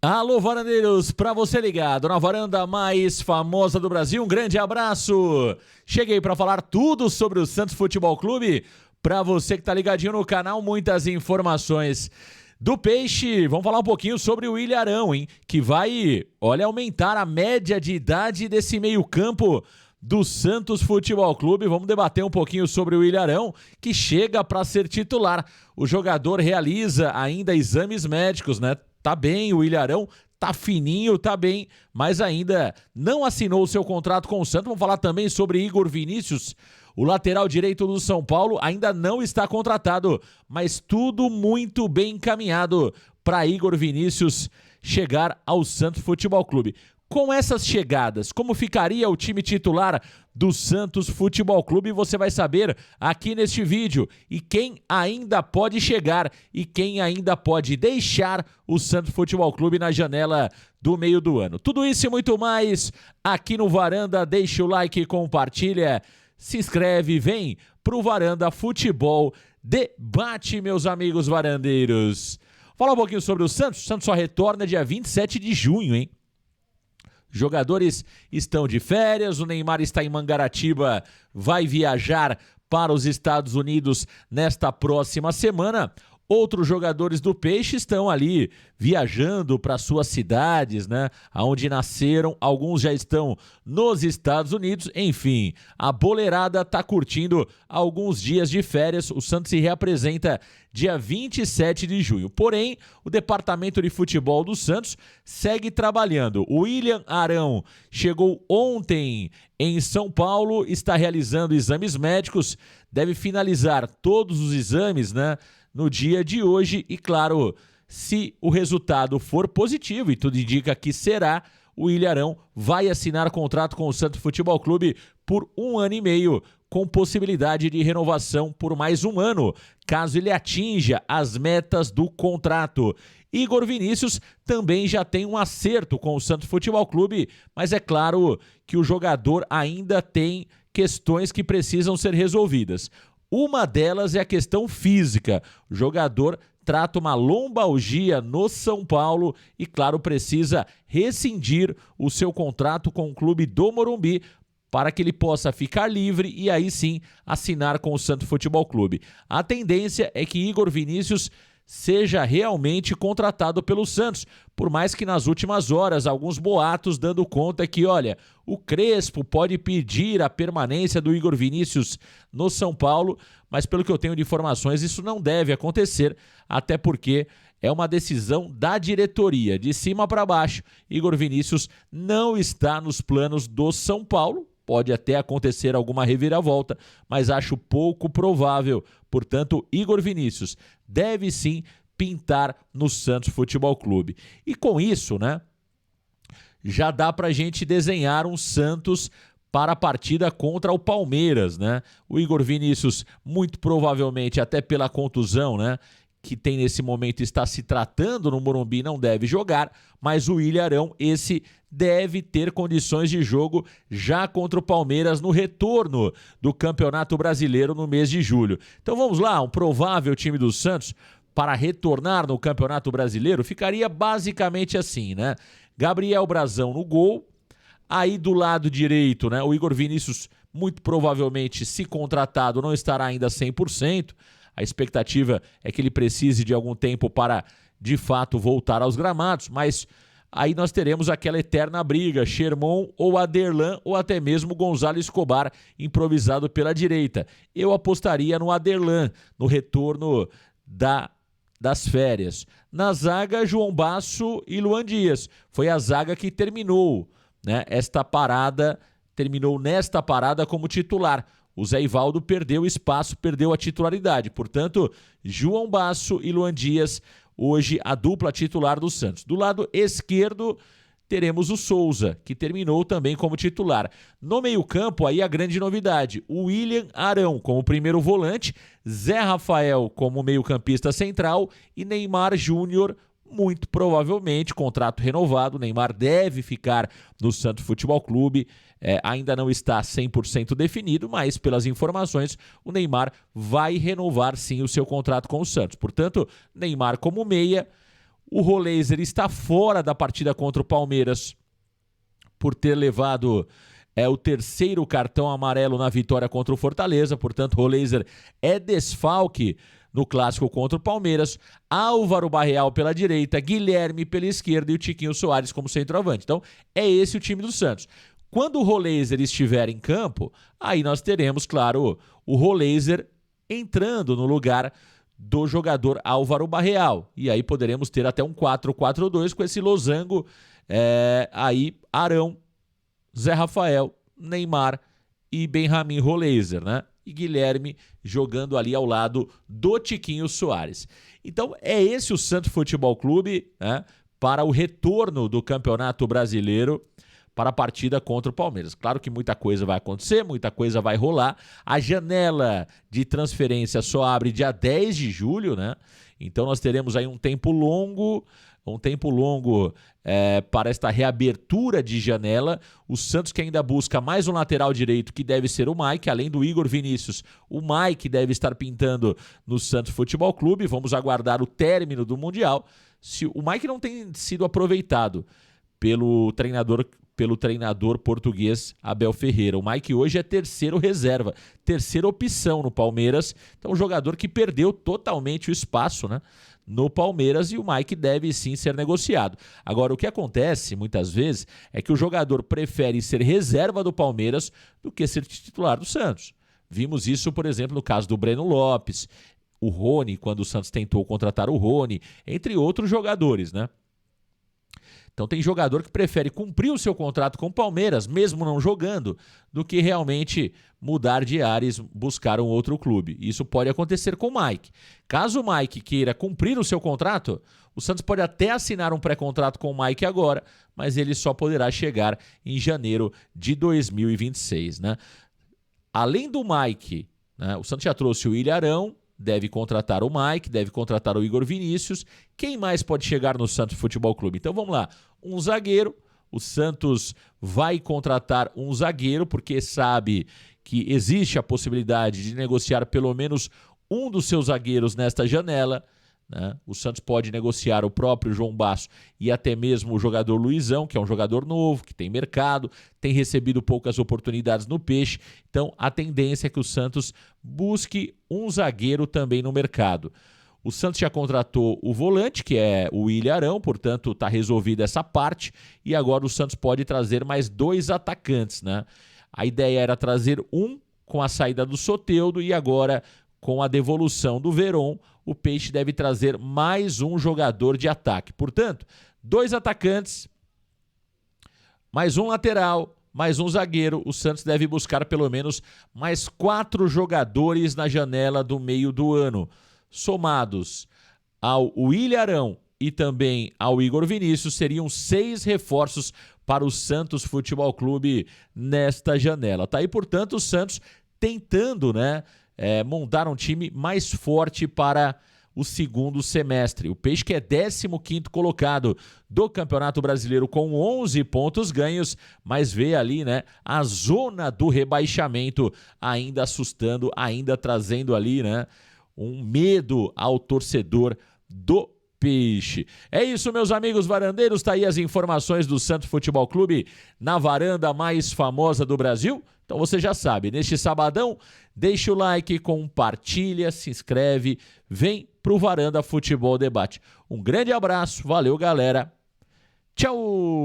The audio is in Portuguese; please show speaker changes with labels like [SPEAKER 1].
[SPEAKER 1] Alô, varandeiros, para você ligado na varanda mais famosa do Brasil, um grande abraço. Cheguei para falar tudo sobre o Santos Futebol Clube. Para você que tá ligadinho no canal, muitas informações do Peixe. Vamos falar um pouquinho sobre o Ilharão, hein? Que vai, aumentar a média de idade desse meio-campo do Santos Futebol Clube. Vamos debater um pouquinho sobre o Ilharão, que chega para ser titular. O jogador realiza ainda exames médicos, né? Tá bem, o Ilharão tá fininho, tá bem, mas ainda não assinou o seu contrato com o Santos. Vamos falar também sobre Igor Vinícius, o lateral direito do São Paulo, ainda não está contratado, mas tudo muito bem encaminhado para Igor Vinícius chegar ao Santos Futebol Clube. Com essas chegadas, como ficaria o time titular do Santos Futebol Clube? Você vai saber aqui neste vídeo. E quem ainda pode chegar e quem ainda pode deixar o Santos Futebol Clube na janela do meio do ano. Tudo isso e muito mais aqui no Varanda. Deixa o like, compartilha, se inscreve, vem pro Varanda Futebol Debate, meus amigos varandeiros. Falar um pouquinho sobre o Santos. O Santos só retorna dia 27 de junho, hein? Jogadores estão de férias, o Neymar está em Mangaratiba, vai viajar para os Estados Unidos nesta próxima semana. Outros jogadores do Peixe estão ali viajando para suas cidades, né? Onde nasceram, alguns já estão nos Estados Unidos. Enfim, a boleirada está curtindo alguns dias de férias. O Santos se reapresenta dia 27 de junho. Porém, o departamento de futebol do Santos segue trabalhando. O William Arão chegou ontem em São Paulo, está realizando exames médicos, deve finalizar todos os exames, né, no dia de hoje. E claro, se o resultado for positivo, e tudo indica que será, o Ilharão vai assinar contrato com o Santos Futebol Clube por 1 ano e meio, com possibilidade de renovação por mais 1 ano, caso ele atinja as metas do contrato. Igor Vinícius também já tem um acerto com o Santos Futebol Clube, mas é claro que o jogador ainda tem questões que precisam ser resolvidas. Uma delas é a questão física. O jogador trata uma lombalgia no São Paulo e, claro, precisa rescindir o seu contrato com o clube do Morumbi para que ele possa ficar livre e aí sim assinar com o Santos Futebol Clube. A tendência é que Igor Vinícius seja realmente contratado pelo Santos, por mais que nas últimas horas alguns boatos dando conta que, olha, o Crespo pode pedir a permanência do Igor Vinícius no São Paulo, mas pelo que eu tenho de informações isso não deve acontecer, até porque é uma decisão da diretoria, de cima para baixo. Igor Vinícius não está nos planos do São Paulo. Pode até acontecer alguma reviravolta, mas acho pouco provável. Portanto, Igor Vinícius deve sim pintar no Santos Futebol Clube. E com isso, né, já dá pra gente desenhar um Santos para a partida contra o Palmeiras, né? O Igor Vinícius, muito provavelmente, até pela contusão, né, que tem nesse momento, está se tratando no Morumbi, não deve jogar, mas o Ilharão, esse deve ter condições de jogo já contra o Palmeiras no retorno do Campeonato Brasileiro no mês de julho. Então vamos lá, um provável time do Santos para retornar no Campeonato Brasileiro ficaria basicamente assim, né? Gabriel Brazão no gol, aí do lado direito, né, o Igor Vinícius, muito provavelmente, se contratado, não estará ainda 100%, a expectativa é que ele precise de algum tempo para, de fato, voltar aos gramados, mas aí nós teremos aquela eterna briga, Sherman ou Aderlan, ou até mesmo Gonzalo Escobar, improvisado pela direita. Eu apostaria no Aderlan, no retorno das férias. Na zaga, João Basso e Luan Dias. Foi a zaga que terminou, né, terminou nesta parada como titular. O Zé Ivaldo perdeu espaço, perdeu a titularidade. Portanto, João Basso e Luan Dias, hoje a dupla titular do Santos. Do lado esquerdo, teremos o Souza, que terminou também como titular. No meio-campo, aí a grande novidade: o William Arão como primeiro volante, Zé Rafael como meio-campista central e Neymar Júnior, muito provavelmente, contrato renovado. O Neymar deve ficar no Santos Futebol Clube. Ainda não está 100% definido, mas pelas informações, o Neymar vai renovar sim o seu contrato com o Santos. Portanto, Neymar como meia, O Roleiser está fora da partida contra o Palmeiras por ter levado o terceiro cartão amarelo na vitória contra o Fortaleza. Portanto, o Roleiser é desfalque no clássico contra o Palmeiras. Álvaro Barreal pela direita, Guilherme pela esquerda e o Tiquinho Soares como centroavante. Então, é esse o time do Santos. Quando o Roleiser estiver em campo, aí nós teremos, claro, o Roleiser entrando no lugar do jogador Álvaro Barreal. E aí poderemos ter até um 4-4-2 com esse losango aí, Arão, Zé Rafael, Neymar e Benjamin Roleiser, né? E Guilherme jogando ali ao lado do Tiquinho Soares. Então é esse o Santos Futebol Clube, né, para o retorno do Campeonato Brasileiro para a partida contra o Palmeiras. Claro que muita coisa vai acontecer, muita coisa vai rolar. A janela de transferência só abre dia 10 de julho, né? Então nós teremos aí um tempo longo para esta reabertura de janela. O Santos que ainda busca mais um lateral direito, que deve ser o Mike, além do Igor Vinícius. O Mike deve estar pintando no Santos Futebol Clube. Vamos aguardar o término do Mundial. Se o Mike não tem sido aproveitado pelo treinador português Abel Ferreira. O Mike hoje é terceiro reserva, terceira opção no Palmeiras. Então, um jogador que perdeu totalmente o espaço, né, no Palmeiras, e o Mike deve sim ser negociado. Agora, o que acontece muitas vezes é que o jogador prefere ser reserva do Palmeiras do que ser titular do Santos. Vimos isso, por exemplo, no caso do Breno Lopes, o Rony, quando o Santos tentou contratar o Rony, entre outros jogadores, né? Então tem jogador que prefere cumprir o seu contrato com o Palmeiras, mesmo não jogando, do que realmente mudar de ares, buscar um outro clube. Isso pode acontecer com o Mike. Caso o Mike queira cumprir o seu contrato, o Santos pode até assinar um pré-contrato com o Mike agora, mas ele só poderá chegar em janeiro de 2026, né? Além do Mike, né, o Santos já trouxe o Ilharão, deve contratar o Mike, deve contratar o Igor Vinícius. Quem mais pode chegar no Santos Futebol Clube? Então vamos lá, um zagueiro. O Santos vai contratar um zagueiro porque sabe que existe a possibilidade de negociar pelo menos um dos seus zagueiros nesta janela, né? O Santos pode negociar o próprio João Basso e até mesmo o jogador Luizão, que é um jogador novo, que tem mercado, tem recebido poucas oportunidades no Peixe. Então a tendência é que o Santos busque um zagueiro também no mercado. O Santos já contratou o volante, que é o Ilharão, portanto está resolvida essa parte, e agora o Santos pode trazer mais 2 atacantes, né? A ideia era trazer um com a saída do Soteldo e agora com a devolução do Veron, o Peixe deve trazer mais um jogador de ataque. Portanto, 2 atacantes, mais um lateral, mais um zagueiro. O Santos deve buscar pelo menos mais 4 jogadores na janela do meio do ano, somados ao Ilharão e também ao Igor Vinícius, seriam 6 reforços para o Santos Futebol Clube nesta janela. Tá aí, portanto, o Santos tentando, né, montar um time mais forte para o segundo semestre. O Peixe, que é 15º colocado do Campeonato Brasileiro com 11 pontos ganhos, mas vê ali, né, a zona do rebaixamento ainda assustando, ainda trazendo ali, né, um medo ao torcedor do Peixe. É isso, meus amigos varandeiros, tá aí as informações do Santos Futebol Clube na varanda mais famosa do Brasil. Então você já sabe, neste sabadão, deixa o like, compartilha, se inscreve, vem pro Varanda Futebol Debate. Um grande abraço, valeu galera, tchau!